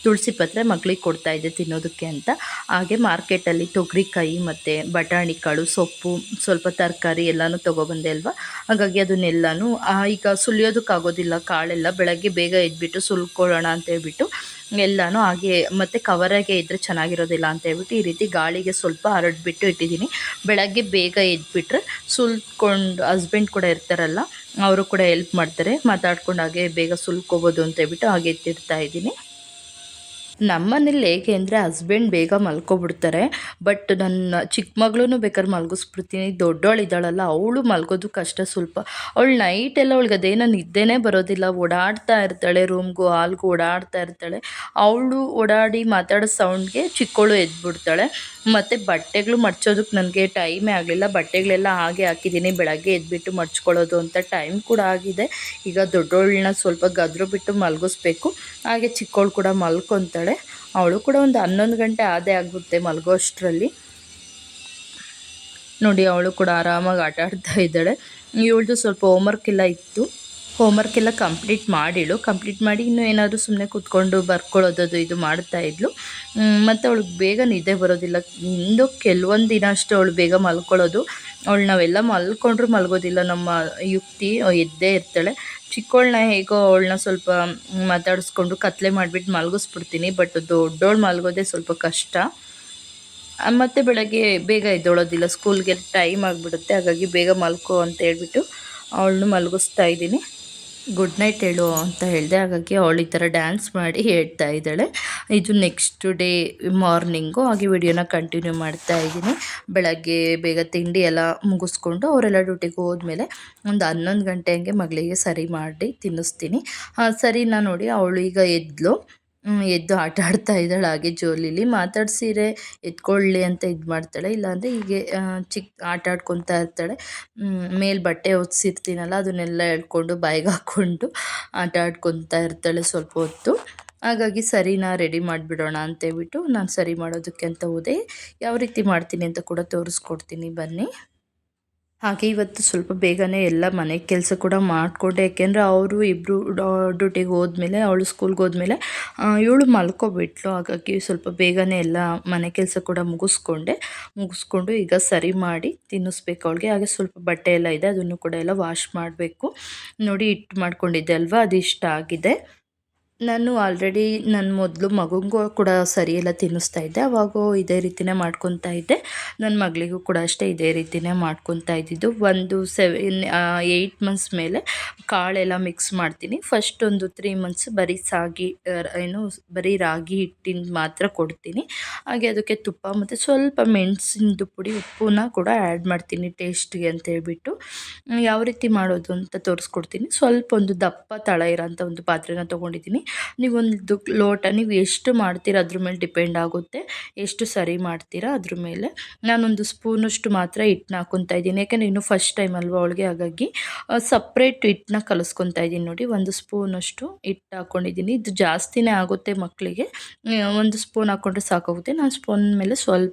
ತುಳಸಿ ಪತ್ರೆ ಮಕ್ಕಳಿಗೆ ಕೊಡ್ತಾಯಿದ್ದೆ ತಿನ್ನೋದಕ್ಕೆ ಅಂತ. ಹಾಗೆ ಮಾರ್ಕೆಟಲ್ಲಿ ತೊಗರಿ ಪುಪ್ಪಳಿಕಾಯಿ ಮತ್ತು ಬಟಾಣಿ ಕಾಳು ಸೊಪ್ಪು ಸ್ವಲ್ಪ ತರಕಾರಿ ಎಲ್ಲನೂ ತೊಗೊಬಂದೆ ಅಲ್ವಾ. ಹಾಗಾಗಿ ಅದನ್ನೆಲ್ಲನೂ ಈಗ ಸುಲಿಯೋದಕ್ಕಾಗೋದಿಲ್ಲ ಕಾಳೆಲ್ಲ. ಬೆಳಗ್ಗೆ ಬೇಗ ಎದ್ಬಿಟ್ಟು ಸುಲ್ಕೊಳ್ಳೋಣ ಅಂತ ಹೇಳ್ಬಿಟ್ಟು ಎಲ್ಲನೂ ಹಾಗೆ ಮತ್ತು ಕವರಾಗೆ ಇದ್ದರೆ ಚೆನ್ನಾಗಿರೋದಿಲ್ಲ ಅಂತ ಹೇಳ್ಬಿಟ್ಟು ಈ ರೀತಿ ಗಾಳಿಗೆ ಸ್ವಲ್ಪ ಹರಡ್ಬಿಟ್ಟು ಇಟ್ಟಿದ್ದೀನಿ. ಬೆಳಗ್ಗೆ ಬೇಗ ಎದ್ಬಿಟ್ರೆ ಸುಲ್ಕೊಂಡು ಹಸ್ಬೆಂಡ್ ಕೂಡ ಇರ್ತಾರಲ್ಲ, ಅವರು ಕೂಡ ಹೆಲ್ಪ್ ಮಾಡ್ತಾರೆ. ಮಾತಾಡ್ಕೊಂಡು ಹಾಗೆ ಬೇಗ ಸುಲ್ಕೋಬೋದು ಅಂತ ಹೇಳ್ಬಿಟ್ಟು ಹಾಗೆ ಎತ್ತಿಡ್ತಾ ಇದ್ದೀನಿ. ನಮ್ಮ ಮನೇಲಿ ಹೇಗೆ ಅಂದರೆ ಹಸ್ಬೆಂಡ್ ಬೇಗ ಮಲ್ಕೊಬಿಡ್ತಾರೆ. ಬಟ್ ನನ್ನ ಚಿಕ್ಕ ಮಗಳೂ ಬೇಕಾದ್ರೆ ಮಲಗಿಸ್ಬಿಡ್ತೀನಿ. ದೊಡ್ಡವಳಿದ್ದಾಳಲ್ಲ, ಅವಳು ಮಲಗೋದು ಕಷ್ಟ ಸ್ವಲ್ಪ. ಅವಳು ನೈಟೆಲ್ಲ ಅವಳಿಗೆ ಅದೇನೋ ನಿದ್ದೆನೇ ಬರೋದಿಲ್ಲ, ಓಡಾಡ್ತಾ ಇರ್ತಾಳೆ, ರೂಮ್ಗೂ ಹಾಲ್ಗೂ ಓಡಾಡ್ತಾ ಇರ್ತಾಳೆ. ಅವಳು ಓಡಾಡಿ ಮಾತಾಡೋ ಸೌಂಡ್ಗೆ ಚಿಕ್ಕವಳು ಎದ್ಬಿಡ್ತಾಳೆ. ಮತ್ತು ಬಟ್ಟೆಗಳು ಮಡ್ಚೋದಕ್ಕೆ ನನಗೆ ಟೈಮೇ ಆಗಲಿಲ್ಲ. ಬಟ್ಟೆಗಳೆಲ್ಲ ಹಾಗೆ ಹಾಕಿದ್ದೀನಿ, ಬೆಳಗ್ಗೆ ಎದ್ಬಿಟ್ಟು ಮಡ್ಚ್ಕೊಳ್ಳೋದು ಅಂತ ಟೈಮ್ ಕೂಡ ಆಗಿದೆ. ಈಗ ದೊಡ್ಡವಳನ್ನ ಸ್ವಲ್ಪ ಗದ್ರು ಬಿಟ್ಟು ಮಲಗಿಸ್ಬೇಕು. ಹಾಗೆ ಚಿಕ್ಕವಳು ಕೂಡ ಮಲ್ಕೊತಾಳೆ. ಅವಳು ಕೂಡ ಒಂದು 11 ಗಂಟೆ ಆದೇ ಆಗುತ್ತೆ ಮಲಗೋ ಅಷ್ಟರಲ್ಲಿ. ನೋಡಿ, ಅವಳು ಕೂಡ ಆರಾಮಾಗಿ ಆಟ ಆಡ್ತಾ ಇದ್ದಾಳೆ. ಇವಳದು ಸ್ವಲ್ಪ ಹೋಮ್ವರ್ಕ್ ಎಲ್ಲ ಇತ್ತು, ಹೋಮ್ವರ್ಕ್ ಎಲ್ಲ ಕಂಪ್ಲೀಟ್ ಮಾಡಿ ಇನ್ನೂ ಏನಾದರೂ ಸುಮ್ಮನೆ ಕೂತ್ಕೊಂಡು ಬರ್ಕೊಳ್ಳೋದು ಇದು ಮಾಡ್ತಾಯಿದ್ಲು. ಮತ್ತು ಅವಳಿಗೆ ಬೇಗ ನಿದ್ದೆ ಬರೋದಿಲ್ಲ. ಕೆಲವೊಂದು ದಿನ ಅಷ್ಟೇ ಅವಳು ಬೇಗ ಮಲ್ಕೊಳ್ಳೋದು. ಅವಳು ನಾವೆಲ್ಲ ಮಲ್ಕೊಂಡ್ರೂ ಮಲಗೋದಿಲ್ಲ. ನಮ್ಮ ಯುಕ್ತಿ ಎದ್ದೇ ಇರ್ತಾಳೆ. ಚಿಕ್ಕವಳನ್ನ ಹೇಗೋ ಅವಳನ್ನ ಸ್ವಲ್ಪ ಮಾತಾಡಿಸ್ಕೊಂಡು ಕತ್ಲೆ ಮಾಡಿಬಿಟ್ಟು ಮಲಗಿಸ್ಬಿಡ್ತೀನಿ. ಬಟ್ ದೊಡ್ಡವಳು ಮಲಗೋದೇ ಸ್ವಲ್ಪ ಕಷ್ಟ. ಮತ್ತು ಬೆಳಗ್ಗೆ ಬೇಗ ಎದ್ದೊಳೋದಿಲ್ಲ, ಸ್ಕೂಲ್ಗೆ ಟೈಮ್ ಆಗಿಬಿಡುತ್ತೆ. ಹಾಗಾಗಿ ಬೇಗ ಮಲ್ಕೋ ಅಂತ ಹೇಳ್ಬಿಟ್ಟು ಅವಳನ್ನು ಮಲಗಿಸ್ತಾ ಇದ್ದೀನಿ. ಗುಡ್ ನೈಟ್ ಹೇಳು ಅಂತ ಹೇಳಿದೆ. ಹಾಗಾಗಿ ಅವಳು ಈ ಥರ ಡ್ಯಾನ್ಸ್ ಮಾಡಿ ಹೇಳ್ತಾ ಇದ್ದಾಳೆ. ಇದು ನೆಕ್ಸ್ಟ್ ಡೇ ಮಾರ್ನಿಂಗು. ಹಾಗೆ ವಿಡಿಯೋನ ಕಂಟಿನ್ಯೂ ಮಾಡ್ತಾ ಇದ್ದೀನಿ. ಬೆಳಗ್ಗೆ ಬೇಗ ತಿಂಡಿ ಎಲ್ಲ ಮುಗಿಸ್ಕೊಂಡು ಅವರೆಲ್ಲ ಡ್ಯೂಟಿಗೆ ಹೋದ್ಮೇಲೆ ಒಂದು 11 ಗಂಟೆ ಹಂಗೆ ಮಗಳಿಗೆ ಸರಿ ಮಾಡಿ ತಿನ್ನಿಸ್ತೀನಿ. ಸರಿನಾ ನೋಡಿ, ಅವಳು ಈಗ ಎದ್ದು ಆಟ ಆಡ್ತಾ ಇದ್ದಾಳೆ. ಹಾಗೆ ಜೋಲಿಲಿ ಮಾತಾಡ್ಸಿರೆ ಎತ್ಕೊಳ್ಳಿ ಅಂತ ಇದು ಮಾಡ್ತಾಳೆ. ಇಲ್ಲಾಂದರೆ ಹೀಗೆ ಆಟ ಆಡ್ಕೊತಾ ಇರ್ತಾಳೆ. ಮೇಲೆ ಬಟ್ಟೆ ಹೊದ್ಸಿರ್ತೀನಲ್ಲ, ಅದನ್ನೆಲ್ಲ ಎಳ್ಕೊಂಡು ಬಾಯಿಗೆ ಹಾಕ್ಕೊಂಡು ಆಟ ಆಡ್ಕೊತಾ ಇರ್ತಾಳೆ ಸ್ವಲ್ಪ ಹೊತ್ತು. ಹಾಗಾಗಿ ಸರಿನಾ ರೆಡಿ ಮಾಡಿಬಿಡೋಣ ಅಂತೇಳ್ಬಿಟ್ಟು ನಾನು ಸರಿ ಮಾಡೋದಕ್ಕೆ ಅಂತ ಹೋದೆ. ಯಾವ ರೀತಿ ಮಾಡ್ತೀನಿ ಅಂತ ಕೂಡ ತೋರಿಸ್ಕೊಡ್ತೀನಿ ಬನ್ನಿ. ಹಾಗೆ ಇವತ್ತು ಸ್ವಲ್ಪ ಬೇಗನೆ ಎಲ್ಲ ಮನೆ ಕೆಲಸ ಕೂಡ ಮಾಡಿಕೊಂಡೆ. ಯಾಕೆಂದರೆ ಅವರು ಇಬ್ಬರು ಡ್ಯೂಟಿಗೆ ಹೋದ್ಮೇಲೆ, ಅವಳು ಸ್ಕೂಲ್ಗೆ ಹೋದ್ಮೇಲೆ ಇವಳು ಮಲ್ಕೊಬಿಟ್ಲು. ಹಾಗಾಗಿ ಸ್ವಲ್ಪ ಬೇಗನೆ ಎಲ್ಲ ಮನೆ ಕೆಲಸ ಕೂಡ ಮುಗಿಸ್ಕೊಂಡು ಈಗ ಸರಿ ಮಾಡಿ ತಿನ್ನಿಸ್ಬೇಕು ಅವಳಿಗೆ. ಹಾಗೆ ಸ್ವಲ್ಪ ಬಟ್ಟೆ ಎಲ್ಲ ಇದೆ, ಅದನ್ನು ಕೂಡ ಎಲ್ಲ ವಾಶ್ ಮಾಡಬೇಕು. ನೋಡಿ, ಹಿಟ್ಟು ಮಾಡ್ಕೊಂಡಿದ್ದೆ ಅಲ್ವಾ, ಅದು ಇಷ್ಟ ಆಗಿದೆ. ನಾನು ಆಲ್ರೆಡಿ ನನ್ನ ಮೊದಲು ಮಗುಂಗೂ ಕೂಡ ಸರಿಯೆಲ್ಲ ತಿನ್ನಿಸ್ತಾ ಇದ್ದೆ. ಅವಾಗೂ ಇದೇ ರೀತಿಯೇ ಮಾಡ್ಕೊತಾ ಇದ್ದೆ. ನನ್ನ ಮಗಳಿಗೂ ಕೂಡ ಅಷ್ಟೇ ಇದೇ ರೀತಿಯೇ ಮಾಡ್ಕೊತಾ ಇದ್ದಿದ್ದು. ಒಂದು 8 ಮಂತ್ಸ್ ಮೇಲೆ ಕಾಳೆಲ್ಲ ಮಿಕ್ಸ್ ಮಾಡ್ತೀನಿ. ಫಸ್ಟ್ ಒಂದು 3 ಮಂತ್ಸ್ ಬರೀ ರಾಗಿ ಹಿಟ್ಟಿನ ಮಾತ್ರ ಕೊಡ್ತೀನಿ. ಹಾಗೆ ಅದಕ್ಕೆ ತುಪ್ಪ ಮತ್ತು ಸ್ವಲ್ಪ ಮೆಣಸಿನದು ಪುಡಿ, ಉಪ್ಪನ್ನ ಕೂಡ ಆ್ಯಡ್ ಮಾಡ್ತೀನಿ ಟೇಸ್ಟ್ಗೆ ಅಂತ ಹೇಳ್ಬಿಟ್ಟು. ಯಾವ ರೀತಿ ಮಾಡೋದು ಅಂತ ತೋರಿಸ್ಕೊಡ್ತೀನಿ. ಸ್ವಲ್ಪ ಒಂದು ದಪ್ಪ ತಳ ಇರೋಂಥ ಒಂದು ಪಾತ್ರೆನ ತೊಗೊಂಡಿದ್ದೀನಿ. ನೀವೊಂದು ಲೋಟ, ನೀವು ಎಷ್ಟು ಮಾಡ್ತೀರಾ ಅದ್ರ ಮೇಲೆ ಡಿಪೆಂಡ್ ಆಗುತ್ತೆ, ಎಷ್ಟು ಸರಿ ಮಾಡ್ತೀರಾ ಅದ್ರ ಮೇಲೆ. ನಾನೊಂದು ಸ್ಪೂನಷ್ಟು ಮಾತ್ರ ಹಿಟ್ಟನ್ನ ಹಾಕ್ಕೊತಾ ಇದ್ದೀನಿ. ಯಾಕೆಂದರೆ ಇನ್ನೂ ಫಸ್ಟ್ ಟೈಮ್ ಅಲ್ವಾ ಅವಳಿಗೆ, ಹಾಗಾಗಿ ಸಪ್ರೇಟ್ ಹಿಟ್ಟನ್ನ ಕಲಿಸ್ಕೊತಾ ಇದ್ದೀನಿ. ನೋಡಿ, 1 ಸ್ಪೂನಷ್ಟು ಹಿಟ್ಟು ಹಾಕ್ಕೊಂಡಿದ್ದೀನಿ. ಇದು ಜಾಸ್ತಿನೇ ಆಗುತ್ತೆ ಮಕ್ಕಳಿಗೆ, 1 ಸ್ಪೂನ್ ಹಾಕ್ಕೊಂಡ್ರೆ ಸಾಕಾಗುತ್ತೆ. ನಾನು ಸ್ಪೂನ್ ಮೇಲೆ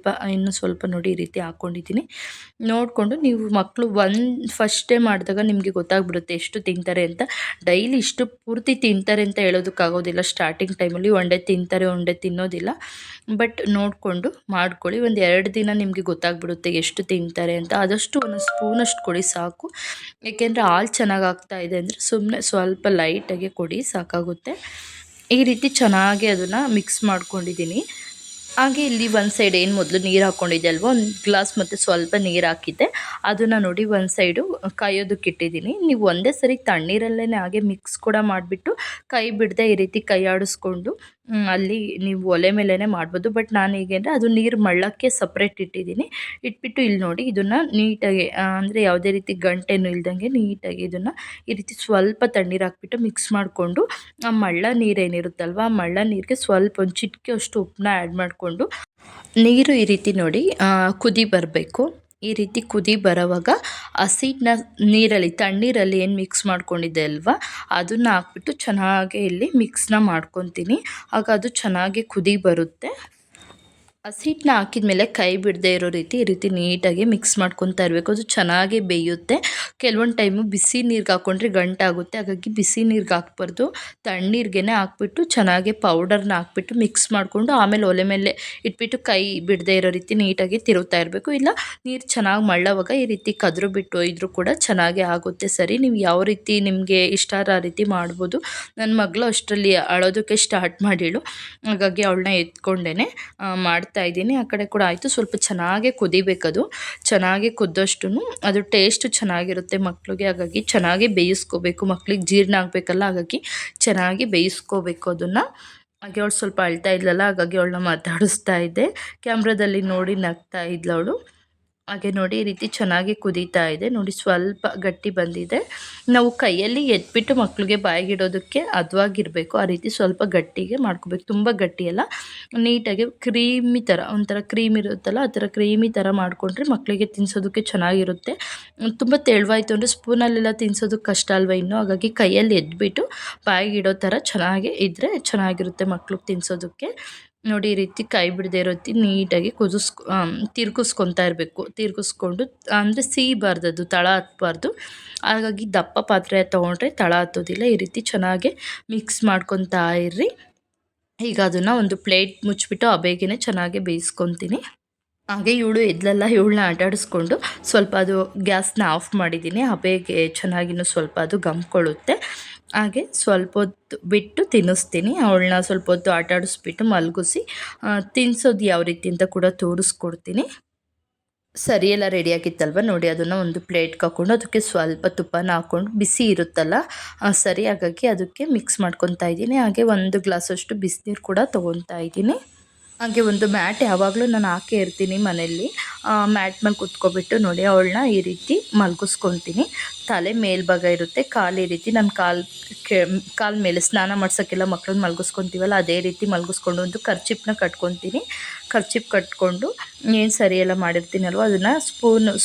ಇನ್ನೂ ಸ್ವಲ್ಪ ನೋಡಿ ಈ ರೀತಿ ಹಾಕ್ಕೊಂಡಿದ್ದೀನಿ. ನೋಡಿಕೊಂಡು ನೀವು ಮಕ್ಕಳು ಫಸ್ಟ್ ಟೈಮ್ ಮಾಡಿದಾಗ ನಿಮಗೆ ಗೊತ್ತಾಗ್ಬಿಡುತ್ತೆ ಎಷ್ಟು ತಿಂತಾರೆ ಅಂತ. ಡೈಲಿ ಇಷ್ಟು ಪೂರ್ತಿ ತಿಂತಾರೆ ಅಂತ ಹೇಳೋದಕ್ಕಾಗೋದಿಲ್ಲ. ಸ್ಟಾರ್ಟಿಂಗ್ ಟೈಮಲ್ಲಿ ಒಂದೇ ತಿಂತಾರೆ, ಒಂದೇ ತಿನ್ನೋದಿಲ್ಲ. ಬಟ್ ನೋಡಿಕೊಂಡು ಮಾಡ್ಕೊಳ್ಳಿ. ಒಂದು 2 ದಿನ ನಿಮಗೆ ಗೊತ್ತಾಗ್ಬಿಡುತ್ತೆ ಎಷ್ಟು ತಿಂತಾರೆ ಅಂತ. ಆದಷ್ಟು 1 ಸ್ಪೂನಷ್ಟು ಕೊಡಿ ಸಾಕು. ಏಕೆಂದರೆ ಹಾಲು ಚೆನ್ನಾಗಿ ಆಗ್ತಾ ಇದೆ ಅಂದರೆ ಸುಮ್ಮನೆ ಸ್ವಲ್ಪ ಲೈಟಾಗಿ ಕೊಡಿ ಸಾಕಾಗುತ್ತೆ. ಈ ರೀತಿ ಚೆನ್ನಾಗಿ ಅದನ್ನು ಮಿಕ್ಸ್ ಮಾಡ್ಕೊಂಡಿದ್ದೀನಿ. ಹಾಗೆ ಇಲ್ಲಿ ಒಂದು ಸೈಡ್ ಏನು ಮೊದಲು ನೀರು ಹಾಕ್ಕೊಂಡಿದ್ದೆ ಅಲ್ವ, 1 ಗ್ಲಾಸ್ ಮತ್ತು ಸ್ವಲ್ಪ ನೀರು ಹಾಕಿದ್ದೆ. ಅದನ್ನು ನೋಡಿ ಒಂದು ಸೈಡು ಕಾಯೋದಕ್ಕೆ ಇಟ್ಟಿದ್ದೀನಿ. ನೀವು ಒಂದೇ ಸರಿ ತಣ್ಣೀರಲ್ಲೇ ಹಾಗೆ ಮಿಕ್ಸ್ ಕೂಡ ಮಾಡಿಬಿಟ್ಟು ಕೈ ಬಿಡದೆ ಈ ರೀತಿ ಕೈ ಆಡಿಸ್ಕೊಂಡು ಅಲ್ಲಿ ನೀವು ಒಲೆ ಮೇಲೇ ಮಾಡ್ಬೋದು. ಬಟ್ ನಾನು ಹೇಗೆ ಅಂದರೆ ಅದು ನೀರು ಮಳ್ಳಕ್ಕೆ ಸಪ್ರೇಟ್ ಇಟ್ಟಿದ್ದೀನಿ. ಇಟ್ಬಿಟ್ಟು ಇಲ್ಲಿ ನೋಡಿ, ಇದನ್ನು ನೀಟಾಗಿ ಅಂದರೆ ಯಾವುದೇ ರೀತಿ ಗಂಟೆನೂ ಇಲ್ದಂಗೆ ನೀಟಾಗಿ ಇದನ್ನು ಈ ರೀತಿ ಸ್ವಲ್ಪ ತಣ್ಣೀರು ಹಾಕ್ಬಿಟ್ಟು ಮಿಕ್ಸ್ ಮಾಡಿಕೊಂಡು ಆ ಮಳ್ಳ ನೀರೇನಿರುತ್ತಲ್ವ, ಆ ಮಳ್ಳ ನೀರಿಗೆ ಸ್ವಲ್ಪ ಒಂದು ಚಿಟಿಕೆ ಅಷ್ಟು ಉಪ್ಪನ್ನ ಆ್ಯಡ್ ಮಾಡಿಕೊಂಡು ನೀರು ಈ ರೀತಿ ನೋಡಿ ಕುದಿ ಬರಬೇಕು. ಈ ರೀತಿ ಕುದಿ ಬರೋವಾಗ ಹಸಿನ ನೀರಲ್ಲಿ, ತಣ್ಣೀರಲ್ಲಿ ಏನು ಮಿಕ್ಸ್ ಮಾಡ್ಕೊಂಡಿದ್ದೆ ಅಲ್ವಾ, ಅದನ್ನು ಹಾಕ್ಬಿಟ್ಟು ಚೆನ್ನಾಗಿ ಇಲ್ಲಿ ಮಿಕ್ಸ್ನ ಮಾಡ್ಕೊತೀನಿ. ಆಗ ಅದು ಚೆನ್ನಾಗಿ ಕುದಿ ಬರುತ್ತೆ. ಹಸಿ ಹಿಟ್ಟನ್ನ ಹಾಕಿದ್ಮೇಲೆ ಕೈ ಬಿಡದೆ ಇರೋ ರೀತಿ ಈ ರೀತಿ ನೀಟಾಗಿ ಮಿಕ್ಸ್ ಮಾಡ್ಕೊತಾ ಇರಬೇಕು. ಅದು ಚೆನ್ನಾಗಿ ಬೇಯುತ್ತೆ. ಕೆಲವೊಂದು ಟೈಮು ಬಿಸಿ ನೀರಿಗೆ ಹಾಕ್ಕೊಂಡ್ರೆ ಗಂಟಾಗುತ್ತೆ. ಹಾಗಾಗಿ ಬಿಸಿ ನೀರಿಗೆ ಹಾಕ್ಬಾರ್ದು. ತಣ್ಣೀರಿಗೇ ಹಾಕ್ಬಿಟ್ಟು ಚೆನ್ನಾಗಿ ಪೌಡರ್ನ ಹಾಕ್ಬಿಟ್ಟು ಮಿಕ್ಸ್ ಮಾಡಿಕೊಂಡು ಆಮೇಲೆ ಒಲೆ ಮೇಲೆ ಇಟ್ಬಿಟ್ಟು ಕೈ ಬಿಡದೆ ಇರೋ ರೀತಿ ನೀಟಾಗಿ ತಿರುಗ್ತಾ ಇರಬೇಕು. ಇಲ್ಲ ನೀರು ಚೆನ್ನಾಗಿ ಮಳ್ಳವಾಗ ಈ ರೀತಿ ಕದ್ರು ಬಿಟ್ಟು ಇದ್ರೂ ಕೂಡ ಚೆನ್ನಾಗೇ ಆಗುತ್ತೆ. ಸರಿ, ನೀವು ಯಾವ ರೀತಿ ನಿಮಗೆ ಇಷ್ಟ ಆ ರೀತಿ ಮಾಡ್ಬೋದು. ನನ್ನ ಮಗಳು ಅಷ್ಟರಲ್ಲಿ ಅಳೋದಕ್ಕೆ ಸ್ಟಾರ್ಟ್ ಮಾಡಿಳು. ಹಾಗಾಗಿ ಅವಳನ್ನ ಎತ್ಕೊಂಡೇ ಮಾಡ್ತಾಯಿದ್ದೀನಿ. ಆ ಕಡೆ ಕೂಡ ಆಯಿತು. ಸ್ವಲ್ಪ ಚೆನ್ನಾಗೇ ಕುದಿಬೇಕದು. ಚೆನ್ನಾಗಿ ಕುದ್ದಷ್ಟು ಅದು ಟೇಸ್ಟು ಚೆನ್ನಾಗಿರುತ್ತೆ ಮಕ್ಕಳಿಗೆ. ಹಾಗಾಗಿ ಚೆನ್ನಾಗಿ ಬೇಯಿಸ್ಕೋಬೇಕು. ಮಕ್ಳಿಗೆ ಜೀರ್ಣ ಆಗಬೇಕಲ್ಲ, ಹಾಗಾಗಿ ಚೆನ್ನಾಗಿ ಬೇಯಿಸ್ಕೋಬೇಕು ಅದನ್ನು. ಹಾಗೆ ಅವಳು ಸ್ವಲ್ಪ ಅಳ್ತಾ ಇದ್ಲಲ್ಲ, ಹಾಗಾಗಿ ಅವಳನ್ನ ಮಾತಾಡಿಸ್ತಾ ಇದ್ದೆ. ಕ್ಯಾಮ್ರಾದಲ್ಲಿ ನೋಡಿ ನಗ್ತಾ ಇದ್ಲು ಅವಳು. ಹಾಗೆ ನೋಡಿ ಈ ರೀತಿ ಚೆನ್ನಾಗಿ ಕುದೀತಾ ಇದೆ. ನೋಡಿ ಸ್ವಲ್ಪ ಗಟ್ಟಿ ಬಂದಿದೆ. ನಾವು ಕೈಯಲ್ಲಿ ಎತ್ಬಿಟ್ಟು ಮಕ್ಕಳಿಗೆ ಬಾಯಿಗಿಡೋದಕ್ಕೆ ಹದವಾಗಿರಬೇಕು. ಆ ರೀತಿ ಸ್ವಲ್ಪ ಗಟ್ಟಿಗೆ ಮಾಡ್ಕೋಬೇಕು. ತುಂಬ ಗಟ್ಟಿಯಲ್ಲ, ನೀಟಾಗಿ ಕ್ರೀಮಿ ಥರ, ಒಂಥರ ಕ್ರೀಮ್ ಇರುತ್ತಲ್ಲ ಆ ಥರ ಕ್ರೀಮಿ ಥರ ಮಾಡಿಕೊಂಡ್ರೆ ಮಕ್ಕಳಿಗೆ ತಿನ್ನಿಸೋದಕ್ಕೆ ಚೆನ್ನಾಗಿರುತ್ತೆ. ತುಂಬ ತೆಳುವಾಯಿತು ಅಂದರೆ ಸ್ಪೂನಲ್ಲೆಲ್ಲ ತಿನ್ನಿಸೋದಕ್ಕೆ ಕಷ್ಟ ಅಲ್ವ ಇನ್ನು. ಹಾಗಾಗಿ ಕೈಯಲ್ಲಿ ಎದ್ಬಿಟ್ಟು ಬಾಯಿಗಿಡೋ ಥರ ಚೆನ್ನಾಗಿ ಇದ್ದರೆ ಚೆನ್ನಾಗಿರುತ್ತೆ ಮಕ್ಳಿಗೆ ತಿನ್ನಿಸೋದಕ್ಕೆ. ನೋಡಿ ಈ ರೀತಿ ಕೈ ಬಿಡದೆ ಇರೋ ರೀತಿ ನೀಟಾಗಿ ತಿರ್ಗಿಸ್ಕೊತಾ ಇರಬೇಕು. ತಿರ್ಗಿಸ್ಕೊಂಡು ಅಂದರೆ ಸಿಹಿಬಾರ್ದು, ಅದು ತಳ ಹತ್ಬಾರ್ದು. ಹಾಗಾಗಿ ದಪ್ಪ ಪಾತ್ರೆ ತೊಗೊಂಡ್ರೆ ತಳ ಹತ್ತೋದಿಲ್ಲ. ಈ ರೀತಿ ಚೆನ್ನಾಗಿ ಮಿಕ್ಸ್ ಮಾಡ್ಕೊತಾ ಇರ್ರಿ. ಈಗ ಅದನ್ನು ಒಂದು ಪ್ಲೇಟ್ ಮುಚ್ಚಿಬಿಟ್ಟು ಆ ಬೇಗನೆ ಚೆನ್ನಾಗಿ ಬೇಯಿಸ್ಕೊತೀನಿ. ಹಾಗೆ ಇವಳು ಎದ್ಲಲ್ಲ, ಇವಳನ್ನ ಆಟಾಡಿಸ್ಕೊಂಡು ಸ್ವಲ್ಪ ಅದು ಗ್ಯಾಸ್ನ ಆಫ್ ಮಾಡಿದ್ದೀನಿ. ಹಬೆಗೆ ಚೆನ್ನಾಗಿನೂ ಸ್ವಲ್ಪ ಅದು ಗಮ್ಕೊಳ್ಳುತ್ತೆ. ಹಾಗೆ ಸ್ವಲ್ಪ ಹೊತ್ತು ಬಿಟ್ಟು ತಿನ್ನಿಸ್ತೀನಿ. ಅವಳನ್ನ ಸ್ವಲ್ಪ ಹೊತ್ತು ಆಟಾಡಿಸ್ಬಿಟ್ಟು ಮಲಗಿಸಿ ತಿನ್ನಿಸೋದು ಯಾವ ರೀತಿ ಅಂತ ಕೂಡ ತೋರಿಸ್ಕೊಡ್ತೀನಿ. ಸರಿ ಎಲ್ಲ ರೆಡಿಯಾಗಿತ್ತಲ್ವ, ನೋಡಿ ಅದನ್ನು ಒಂದು ಪ್ಲೇಟ್ಗೆ ಹಾಕ್ಕೊಂಡು ಅದಕ್ಕೆ ಸ್ವಲ್ಪ ತುಪ್ಪನ ಹಾಕ್ಕೊಂಡು ಬಿಸಿ ಇರುತ್ತಲ್ಲ ಸರಿ, ಹಾಗಾಗಿ ಅದಕ್ಕೆ ಮಿಕ್ಸ್ ಮಾಡ್ಕೊತಾ ಇದ್ದೀನಿ. ಹಾಗೆ 1 ಗ್ಲಾಸಷ್ಟು ಬಿಸಿನೀರು ಕೂಡ ತೊಗೊತಾ ಇದ್ದೀನಿ. ಹಾಗೆ ಒಂದು ಮ್ಯಾಟ್ ಯಾವಾಗಲೂ ನಾನು ಹಾಕೇ ಇರ್ತೀನಿ ಮನೆಯಲ್ಲಿ. ಮ್ಯಾಟ್ ಮೇಲೆ ಕುತ್ಕೊಬಿಟ್ಟು ನೋಡಿ ಅವಳನ್ನ ಈ ರೀತಿ ಮಲಗಿಸ್ಕೊತೀನಿ. ತಲೆ ಮೇಲ್ಭಾಗ ಇರುತ್ತೆ, ಕಾಲು ಈ ರೀತಿ ನಾನು ಕಾಲು ಮೇಲೆ ಸ್ನಾನ ಮಾಡ್ಸೋಕ್ಕೆಲ್ಲ ಮಕ್ಕಳನ್ನ ಮಲಗಿಸ್ಕೊತೀವಲ್ಲ ಅದೇ ರೀತಿ ಮಲಗಿಸ್ಕೊಂಡು ಒಂದು ಕರ್ಚಿಪ್ನ ಕಟ್ಕೊತೀನಿ. ಕರ್ಚಿಪ್ ಕಟ್ಕೊಂಡು ಏನು ಸರಿಯೆಲ್ಲ ಮಾಡಿರ್ತೀನಲ್ವ ಅದನ್ನು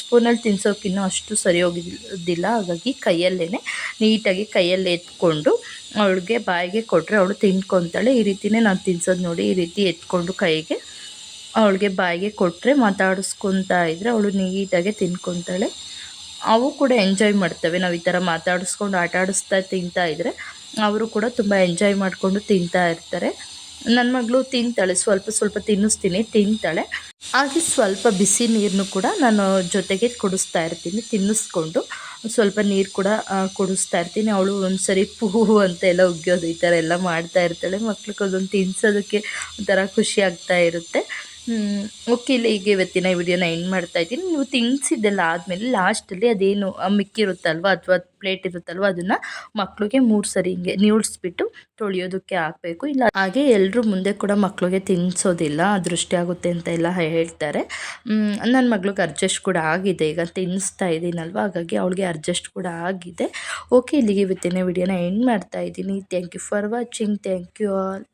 ಸ್ಪೂನಲ್ಲಿ ತಿನ್ಸೋಕ್ಕಿನ್ನೂ ಅಷ್ಟು ಸರಿ ಹೋಗೋದಿಲ್ಲ. ಹಾಗಾಗಿ ಕೈಯಲ್ಲೇ ನೀಟಾಗಿ ಕೈಯಲ್ಲೇ ಎತ್ಕೊಂಡು ಅವಳಿಗೆ ಬಾಯಿಗೆ ಕೊಟ್ಟರೆ ಅವಳು ತಿನ್ಕೊತಾಳೆ. ಈ ರೀತಿಯೇ ನಾನು ತಿನ್ಸೋದು ನೋಡಿ. ಈ ರೀತಿ ಎತ್ಕೊಂಡು ಕೈಗೆ ಅವಳಿಗೆ ಬಾಯಿಗೆ ಕೊಟ್ಟರೆ ಮಾತಾಡಿಸ್ಕೊತಾ ಇದ್ದರೆ ಅವಳು ನೀಟಾಗೆ ತಿನ್ಕೊತಾಳೆ. ಅವು ಕೂಡ ಎಂಜಾಯ್ ಮಾಡ್ತವೆ. ನಾವು ಈ ಥರ ಮಾತಾಡಿಸ್ಕೊಂಡು ಆಟ ಆಡಿಸ್ತಾ ತಿಂತಾ ಇದ್ದರೆ ಅವರು ಕೂಡ ತುಂಬ ಎಂಜಾಯ್ ಮಾಡಿಕೊಂಡು ತಿಂತಾ ಇರ್ತಾರೆ. ನನ್ನ ಮಗಳು ತಿಂತಾಳೆ, ಸ್ವಲ್ಪ ಸ್ವಲ್ಪ ತಿನ್ನಿಸ್ತೀನಿ, ತಿಂತಾಳೆ. ಹಾಗೆ ಸ್ವಲ್ಪ ಬಿಸಿ ನೀರನ್ನು ಕೂಡ ನಾನು ಜೊತೆಗೆ ಕುಡಿಸ್ತಾ ಇರ್ತೀನಿ. ತಿನ್ನಿಸ್ಕೊಂಡು ಸ್ವಲ್ಪ ನೀರು ಕೂಡ ಕುಡಿಸ್ತಾ ಇರ್ತೀನಿ. ಅವಳು ಒಂದು ಸರಿ ಪೂಹು ಅಂತ ಎಲ್ಲ ಉಗ್ಯೋದು ಈ ಥರ ಎಲ್ಲ ಮಾಡ್ತಾ ಇರ್ತಾಳೆ. ಮಕ್ಳಿಗೆ ಅದೊಂದು ತಿನ್ನಿಸೋದಕ್ಕೆ ಒಂಥರ ಖುಷಿ ಆಗ್ತಾ ಇರುತ್ತೆ. ಓಕೆ, ಇಲ್ಲ ಈಗ ಇವತ್ತಿನ ವಿಡಿಯೋನ ಎಂಡ್ ಮಾಡ್ತಾಯಿದ್ದೀನಿ. ನೀವು ತಿನ್ನಿಸಿದ್ದೆಲ್ಲ ಆದಮೇಲೆ ಲಾಸ್ಟಲ್ಲಿ ಅದೇನು ಮಿಕ್ಕಿರುತ್ತಲ್ವ ಅಥವಾ ಪ್ಲೇಟ್ ಇರುತ್ತಲ್ವ ಅದನ್ನು ಮಕ್ಕಳಿಗೆ 3 ಸರಿ ಹಿಂಗೆ ನೀಡ್ಸ್ಬಿಟ್ಟು ತೊಳೆಯೋದಕ್ಕೆ ಹಾಕಬೇಕು. ಇಲ್ಲ ಹಾಗೆ ಎಲ್ಲರೂ ಮುಂದೆ ಕೂಡ ಮಕ್ಕಳಿಗೆ ತಿನ್ನಿಸೋದಿಲ್ಲ, ದೃಷ್ಟಿ ಆಗುತ್ತೆ ಅಂತ ಎಲ್ಲ ಹೇಳ್ತಾರೆ. ನನ್ನ ಮಗಳಿಗೆ ಅಡ್ಜಸ್ಟ್ ಕೂಡ ಆಗಿದೆ. ಈಗ ತಿನ್ನಿಸ್ತಾ ಇದ್ದೀನಲ್ವ, ಹಾಗಾಗಿ ಅವಳಿಗೆ ಅಡ್ಜಸ್ಟ್ ಕೂಡ ಆಗಿದೆ. ಓಕೆ, ಇಲ್ಲಿಗೆ ಇವತ್ತಿನ ವಿಡಿಯೋನ ಎಂಡ್ ಮಾಡ್ತಾಯಿದ್ದೀನಿ. Thank you for watching. Thank you all.